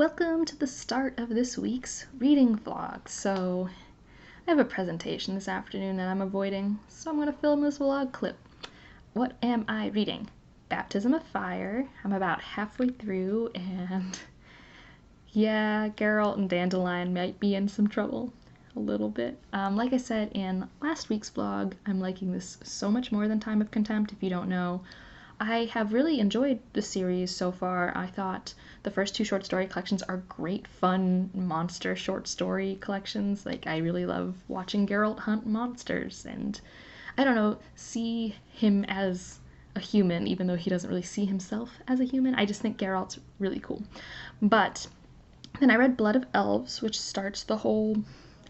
Welcome to the start of this week's reading vlog. So I have a presentation this afternoon that I'm avoiding, so I'm going to film this vlog clip. What am I reading? Baptism of Fire. I'm about halfway through, and yeah, Geralt and Dandelion might be in some trouble a little bit. Like I said in last week's vlog, I'm liking this so much more than Time of Contempt. If you don't know, I have really enjoyed the series so far. I thought the first two short story collections are great, fun monster short story collections. Like, I really love watching Geralt hunt monsters and, I don't know, see him as a human, even though he doesn't really see himself as a human. I just think Geralt's really cool. But then I read Blood of Elves, which starts the whole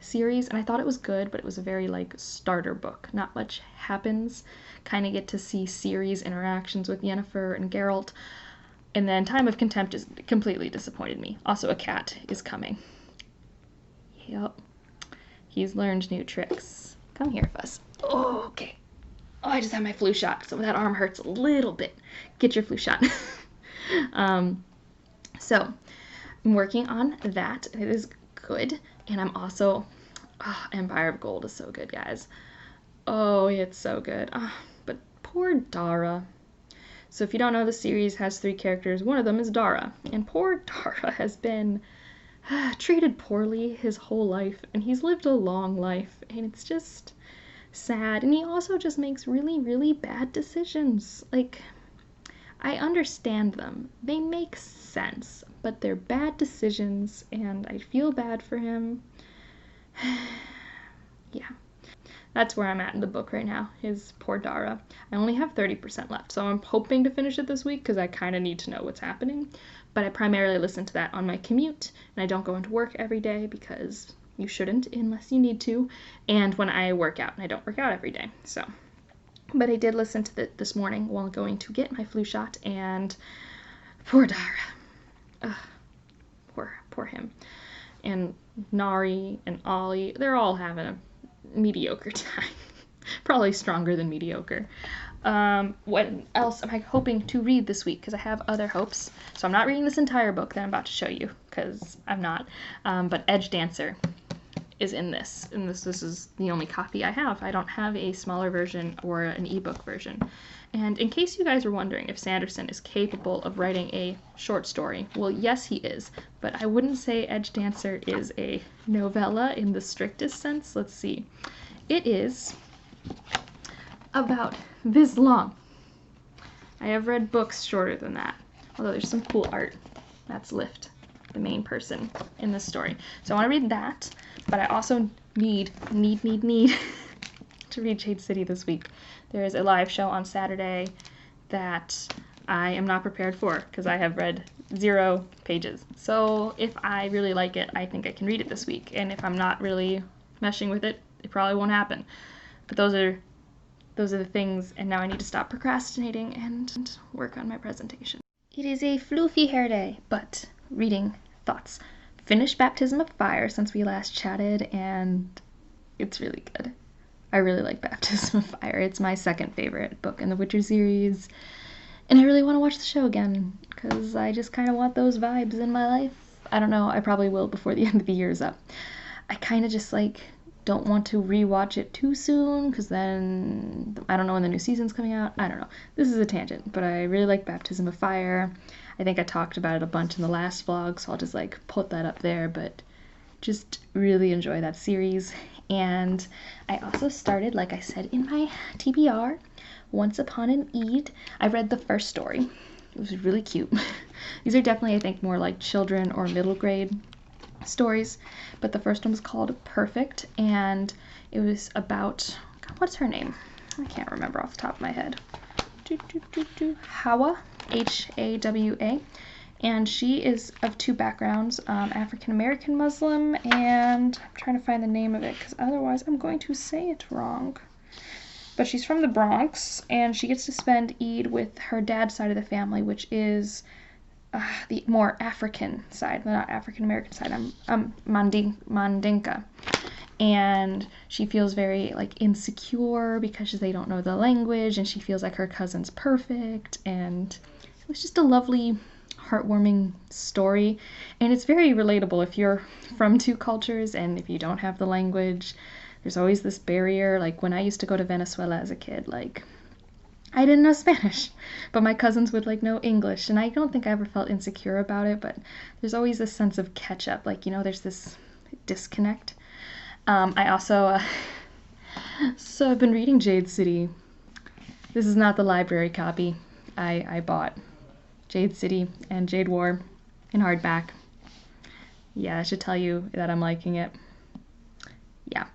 series, and I thought it was good, but it was a very starter book. Not much happens. Kind of get to see Ciri's interactions with Yennefer and Geralt. And then Time of Contempt just completely disappointed me. Also, a cat is coming. Yep. He's learned new tricks. Come here, Fuss. Oh, okay. Oh, I just had my flu shot, so that arm hurts a little bit. Get your flu shot. So I'm working on that. It is good. And I'm also, Empire of Gold is so good, guys. Oh, it's so good. But poor Dara. So if you don't know, the series has 3 characters. One of them is Dara. And poor Dara has been treated poorly his whole life. And he's lived a long life. And it's just sad. And he also just makes really, really bad decisions. Like, I understand them. They make sense. But they're bad decisions. And I feel bad for him. Yeah. That's where I'm at in the book right now, is poor Dara. I only have 30% left, so I'm hoping to finish it this week because I kind of need to know what's happening. But I primarily listen to that on my commute, and I don't go into work every day because you shouldn't unless you need to, and when I work out, and I don't work out every day. So, but I did listen to it this morning while going to get my flu shot, and poor Dara. Poor him. And Nari and Ollie, they're all having a mediocre time. Probably stronger than mediocre. What else am I hoping to read this week? Because I have other hopes. So I'm not reading this entire book that I'm about to show you, because I'm not. But Edgedancer is in this. And this is the only copy I have. I don't have a smaller version or an ebook version. And in case you guys were wondering if Sanderson is capable of writing a short story, well, yes, he is. But I wouldn't say Edgedancer is a novella in the strictest sense. Let's see. It is about this long. I have read books shorter than that, although there's some cool art. That's Lift, the main person in this story. So I want to read that, but I also need to read Shade City this week. There is a live show on Saturday that I am not prepared for because I have read 0 pages. So if I really like it, I think I can read it this week. And if I'm not really meshing with it, it probably won't happen. But those are the things, and now I need to stop procrastinating and work on my presentation. It is a floofy hair day, but reading thoughts. Finished Baptism of Fire since we last chatted, and it's really good. I really like Baptism of Fire. It's my second favorite book in the Witcher series, and I really want to watch the show again, because I just kind of want those vibes in my life. I don't know, I probably will before the end of the year is up. I kind of just don't want to rewatch it too soon, because then I don't know when the new season's coming out. I don't know. This is a tangent, but I really like Baptism of Fire. I think I talked about it a bunch in the last vlog, so I'll just put that up there, but just really enjoy that series. And I also started, like I said in my TBR, Once Upon an Eid. I read the first story. It was really cute. These are definitely, I think, more like children or middle grade stories, but the first one was called Perfect, and it was about, God, what's her name? I can't remember off the top of my head. Hawa, Hawa, and she is of 2 backgrounds, African-American Muslim, and I'm trying to find the name of it because otherwise I'm going to say it wrong. But she's from the Bronx, and she gets to spend Eid with her dad's side of the family, which is the more African side, not African-American side. I'm Mandinka. And she feels very insecure because they don't know the language, and she feels like her cousin's perfect, and it was just a lovely heartwarming story, and it's very relatable if you're from two cultures and if you don't have the language. There's always this barrier. Like when I used to go to Venezuela as a kid, like I didn't know Spanish, but my cousins would like know English, and I don't think I ever felt insecure about it, but there's always this sense of catch up, like, there's this disconnect. I also, so I've been reading Jade City. This is not the library copy. I bought Jade City and Jade War in hardback. Yeah, I should tell you that I'm liking it. Yeah.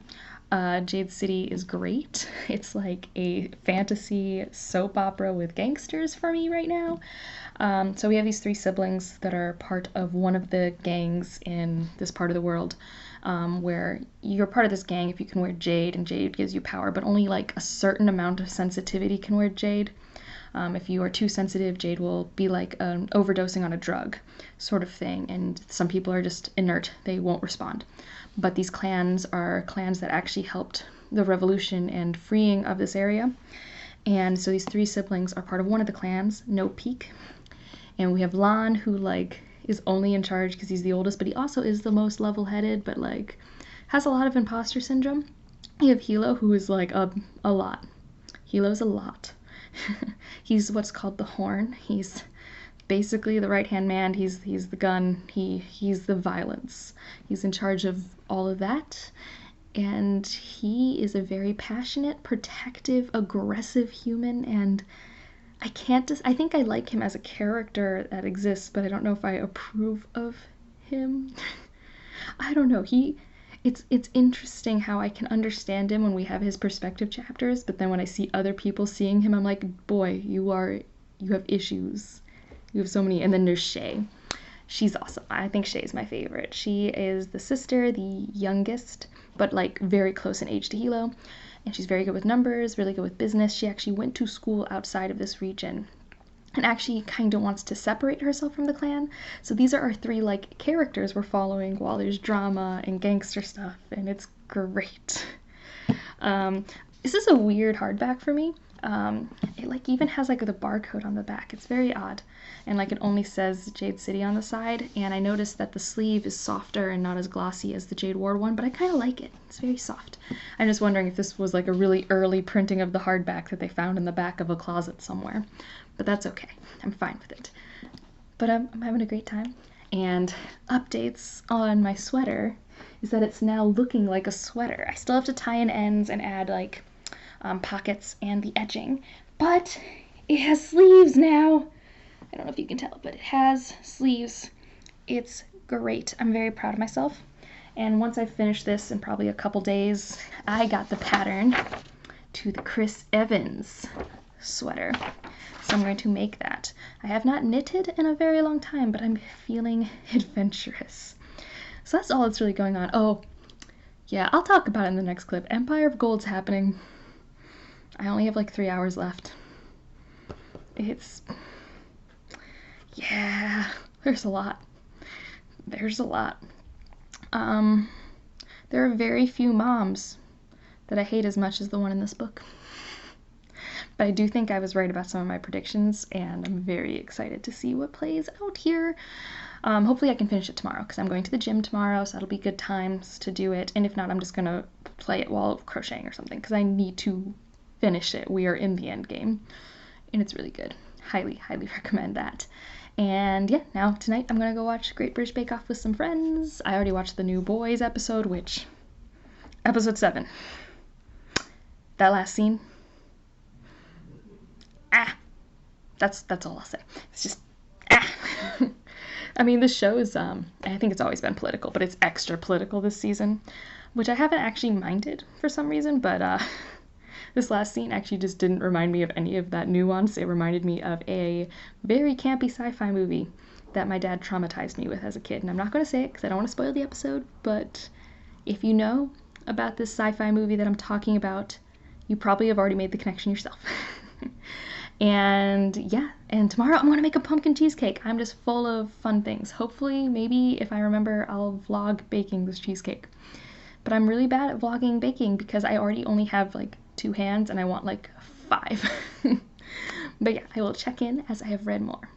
Jade City is great. It's like a fantasy soap opera with gangsters for me right now. So we have these 3 siblings that are part of one of the gangs in this part of the world, where you're part of this gang if you can wear jade, and jade gives you power, but only like a certain amount of sensitivity can wear jade. If you are too sensitive, jade will be like overdosing on a drug sort of thing, and some people are just inert. They won't respond. But these clans are clans that actually helped the revolution and freeing of this area. And so these 3 siblings are part of one of the clans, No Peak. And we have Lan, who like is only in charge because he's the oldest, but he also is the most level-headed, but like has a lot of imposter syndrome. You have Hilo, who is like a lot. Hilo's a lot. He's what's called the Horn. He's basically the right-hand man. He's the gun. He's the violence. He's in charge of all of that. And he is a very passionate, protective, aggressive human, and I think I like him as a character that exists, but I don't know if I approve of him. I don't know. It's interesting how I can understand him when we have his perspective chapters, but then when I see other people seeing him, I'm like, boy, you have issues. You have so many. And then there's Shay. She's awesome. I think Shay's my favorite. She is the sister, the youngest, but like very close in age to Hilo. And she's very good with numbers, really good with business. She actually went to school outside of this region and actually kind of wants to separate herself from the clan. So these are our 3 like characters we're following while there's drama and gangster stuff, and it's great. This is a weird hardback for me. It like even has like the barcode on the back. It's very odd, and like it only says Jade City on the side, and I noticed that the sleeve is softer and not as glossy as the Jade Ward one, but I kind of like it. It's very soft. I'm just wondering if this was like a really early printing of the hardback that they found in the back of a closet somewhere, but that's okay. I'm fine with it. But I'm having a great time. And updates on my sweater is that it's now looking like a sweater. I still have to tie in ends and add like pockets and the edging, but it has sleeves now. I don't know if you can tell, but it has sleeves. It's great. I'm very proud of myself. And once I finish this in probably a couple days, I got the pattern to the Chris Evans sweater. So I'm going to make that. I have not knitted in a very long time, but I'm feeling adventurous. So that's all that's really going on. Oh, yeah, I'll talk about it in the next clip. Empire of Gold's happening. I only have like 3 hours left. Yeah, there's a lot. There's a lot. There are very few moms that I hate as much as the one in this book. But I do think I was right about some of my predictions, and I'm very excited to see what plays out here. Hopefully I can finish it tomorrow, because I'm going to the gym tomorrow, so that'll be good times to do it. And if not, I'm just going to play it while crocheting or something, because I need to finish it. We are in the end game, and it's really good. Highly, highly recommend that. And yeah, now tonight I'm going to go watch Great British Bake Off with some friends. I already watched the New Boys episode, episode 7. That last scene. That's all I'll say. It's just, I mean, the show is, I think it's always been political, but it's extra political this season, which I haven't actually minded for some reason, but this last scene actually just didn't remind me of any of that nuance. It reminded me of a very campy sci-fi movie that my dad traumatized me with as a kid, and I'm not going to say it because I don't want to spoil the episode, but if you know about this sci-fi movie that I'm talking about, you probably have already made the connection yourself. And yeah, and tomorrow I'm going to make a pumpkin cheesecake. I'm just full of fun things. Hopefully, maybe if I remember, I'll vlog baking this cheesecake. But I'm really bad at vlogging baking because I already only have like 2 hands and I want like 5. But yeah, I will check in as I have read more.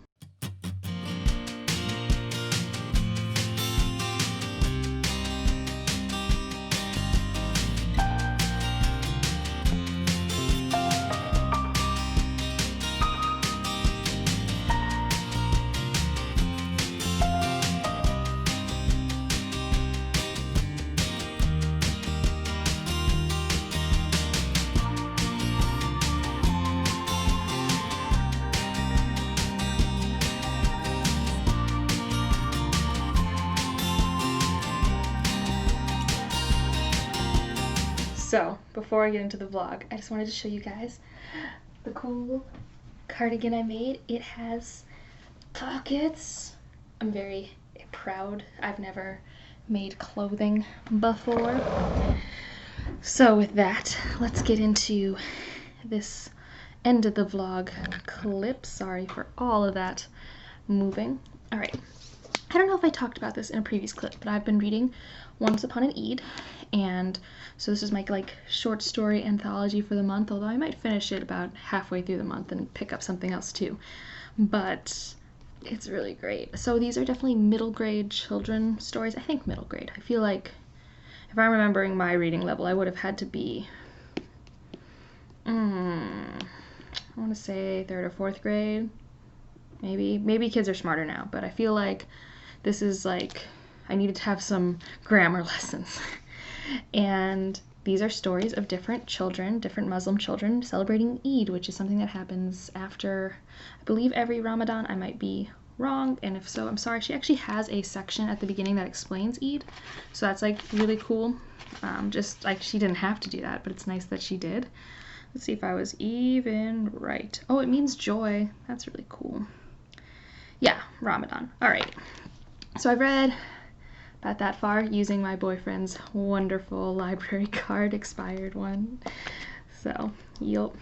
So, before I get into the vlog, I just wanted to show you guys the cool cardigan I made. It has pockets. I'm very proud. I've never made clothing before. So with that, let's get into this end of the vlog clip. Sorry for all of that moving. All right. I don't know if I talked about this in a previous clip, but I've been reading Once Upon an Eid, and so this is my short story anthology for the month, although I might finish it about halfway through the month and pick up something else too. But it's really great. So these are definitely middle grade children stories. I think middle grade. I feel like if I'm remembering my reading level, I would have had to be, I want to say 3rd or 4th grade. Maybe kids are smarter now, but I feel like this is I needed to have some grammar lessons. And these are stories of different children, different Muslim children celebrating Eid, which is something that happens after, I believe, every Ramadan. I might be wrong, and if so, I'm sorry. She actually has a section at the beginning that explains Eid, so that's really cool. Just she didn't have to do that, but it's nice that she did. Let's see if I was even right. Oh, it means joy. That's really cool. Yeah, Ramadan. All right. So I've read about that far using my boyfriend's wonderful library card, expired one. So, yup.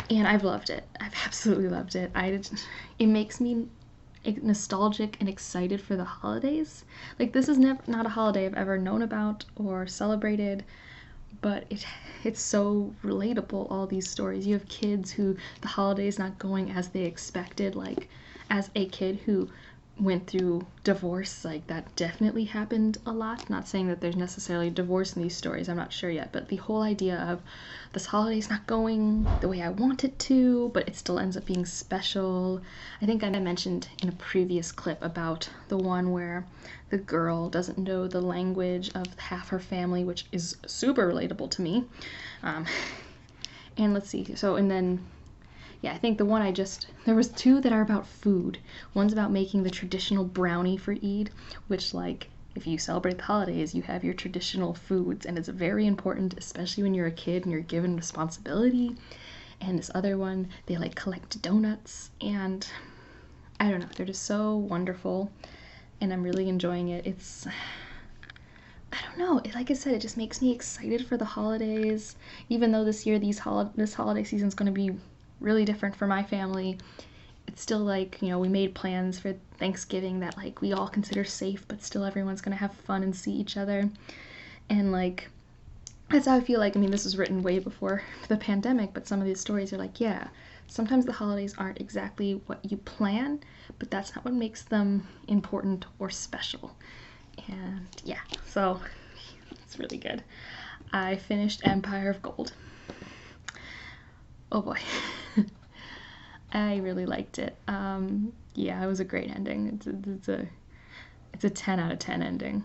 And I've loved it. I've absolutely loved it. It makes me nostalgic and excited for the holidays. This is not a holiday I've ever known about or celebrated, but it's so relatable, all these stories. You have kids who the holiday's not going as they expected, as a kid who went through divorce, that definitely happened a lot. Not saying that there's necessarily divorce in these stories, I'm not sure yet, but the whole idea of this holiday's not going the way I want it to, but it still ends up being special. I think I mentioned in a previous clip about the one where the girl doesn't know the language of half her family, which is super relatable to me. And let's see, yeah, I think the one there was 2 that are about food. One's about making the traditional brownie for Eid, which if you celebrate the holidays, you have your traditional foods, and it's very important, especially when you're a kid and you're given responsibility. And this other one, they collect donuts, and I don't know, they're just so wonderful, and I'm really enjoying it. I don't know, like I said, it just makes me excited for the holidays, even though this year this holiday season is going to be really different for my family. It's still we made plans for Thanksgiving that we all consider safe, but still everyone's gonna have fun and see each other. And that's how I feel. I mean, this was written way before the pandemic, but some of these stories are yeah, sometimes the holidays aren't exactly what you plan, but that's not what makes them important or special. And yeah, so it's really good. I finished Empire of Gold. Oh boy. I really liked it. Yeah, it was a great ending. It's a 10 out of 10 ending.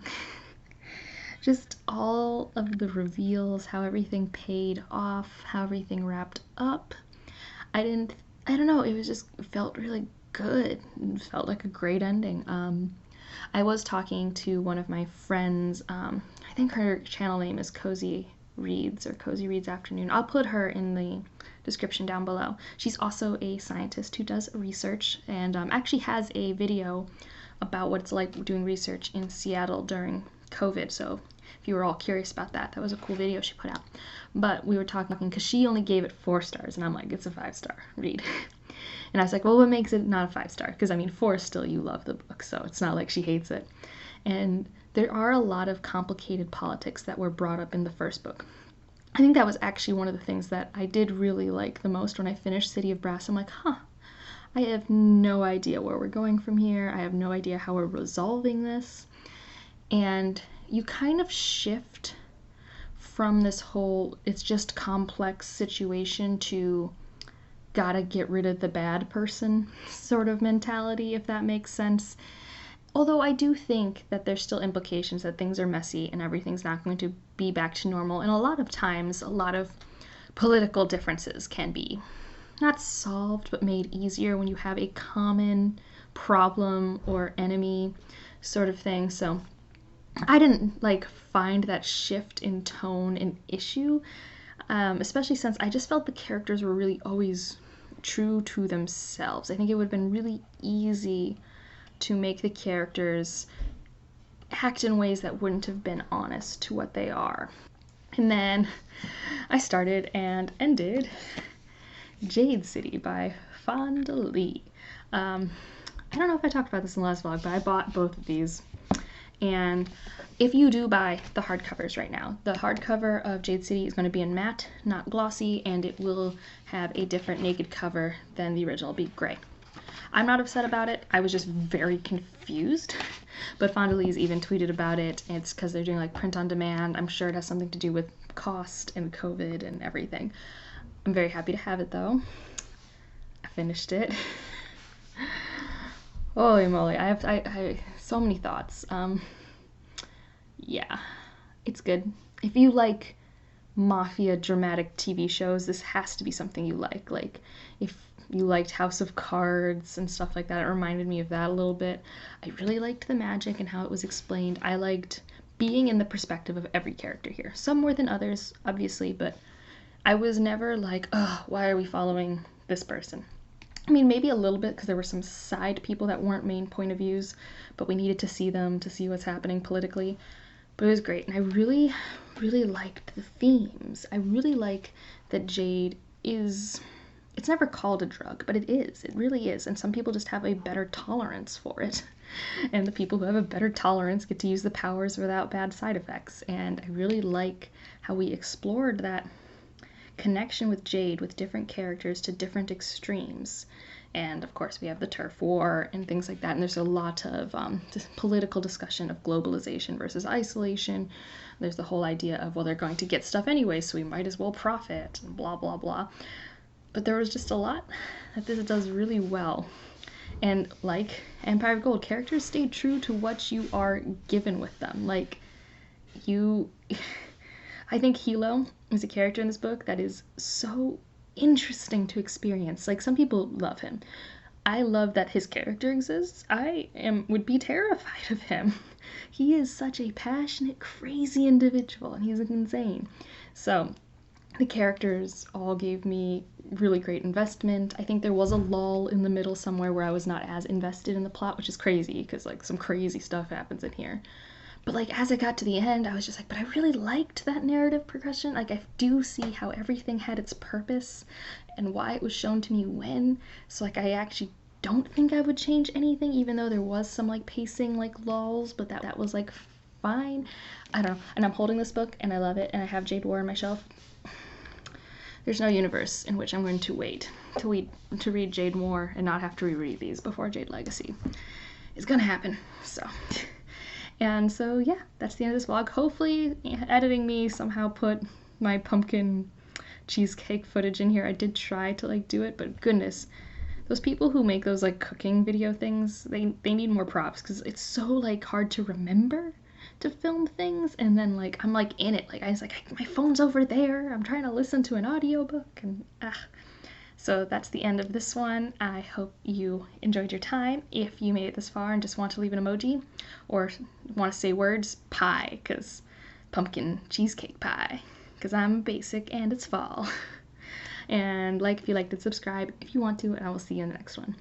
Just all of the reveals, how everything paid off, how everything wrapped up. I don't know, it felt really good. It felt like a great ending. I was talking to one of my friends, I think her channel name is Cozy Reads or Cozy Reads Afternoon. I'll put her in the description down below. She's also a scientist who does research and actually has a video about what it's like doing research in Seattle during COVID. So if you were all curious about that, that was a cool video she put out. But we were talking because she only gave it 4 stars, and I'm like, it's a 5-star read. And I was like, well, what makes it not a 5-star? Because I mean, 4 is still, you love the book, so it's not like she hates it. And there are a lot of complicated politics that were brought up in the first book. I think that was actually one of the things that I did really like the most when I finished City of Brass. I'm like, I have no idea where we're going from here. I have no idea how we're resolving this. And you kind of shift from this whole, it's just complex situation to gotta get rid of the bad person sort of mentality, if that makes sense. Although I do think that there's still implications that things are messy and everything's not going to be back to normal. And a lot of times, a lot of political differences can be not solved, but made easier when you have a common problem or enemy sort of thing. So I didn't like find that shift in tone an issue, especially since I just felt the characters were really always true to themselves. I think it would have been really easy to make the characters act in ways that wouldn't have been honest to what they are. And then I started and ended Jade City by Fonda Lee. I don't know if I talked about this in the last vlog, but I bought both of these. And if you do buy the hardcovers right now, the hardcover of Jade City is going to be in matte, not glossy, and it will have a different naked cover than the original. It'll be gray. I'm not upset about it. I was just very confused. But Fonda Lee's even tweeted about it. It's because they're doing like print on demand. I'm sure it has something to do with cost and COVID and everything. I'm very happy to have it though. I finished it. Holy moly, I have so many thoughts. Yeah, it's good. If you like mafia dramatic TV shows, this has to be something you like. Like, if you liked House of Cards and stuff like that, it reminded me of that a little bit. I really liked the magic and how it was explained. I liked being in the perspective of every character here. Some more than others, obviously, but I was never like, oh, why are we following this person? I mean, maybe a little bit because there were some side people that weren't main point of views, but we needed to see them to see what's happening politically. But it was great, and I really, really liked the themes. I really like that Jade is, it's never called a drug, but it is. It really is, and some people just have a better tolerance for it. And the people who have a better tolerance get to use the powers without bad side effects. And I really like how we explored that connection with Jade with different characters to different extremes. And of course we have the turf war and things like that, and there's a lot of political discussion of globalization versus isolation. There's the whole idea of, well, they're going to get stuff anyway, so we might as well profit, and blah blah blah. But there was just a lot that this does really well. And like Empire of Gold, characters stay true to what you are given with them. Like, you I think Hilo is a character in this book that is so interesting to experience. Like, some people love him. I love that his character exists. Would be terrified of him. He is such a passionate, crazy individual, and he's insane. So the characters all gave me really great investment. I think there was a lull in the middle somewhere where I was not as invested in the plot, which is crazy because like some crazy stuff happens in here. But like as I got to the end, I was just like, but I really liked that narrative progression. Like, I do see how everything had its purpose and why it was shown to me when. So like I actually don't think I would change anything, even though there was some like pacing like lulls, but that was like fine. I don't know. And I'm holding this book and I love it, and I have Jade War on my shelf. There's no universe in which I'm going to wait to read Jade War and not have to reread these before Jade Legacy. It's gonna happen. So. And so yeah, that's the end of this vlog. Hopefully editing me somehow put my pumpkin cheesecake footage in here. I did try to like do it, but goodness, those people who make those like cooking video things, they need more props because it's so like hard to remember to film things, and then like I'm like in it, like I was like, my phone's over there, I'm trying to listen to an audiobook, and So that's the end of this one. I hope you enjoyed your time. If you made it this far and just want to leave an emoji or want to say words, pie, because pumpkin cheesecake pie, because I'm basic and it's fall. And like if you liked it, subscribe if you want to, and I will see you in the next one.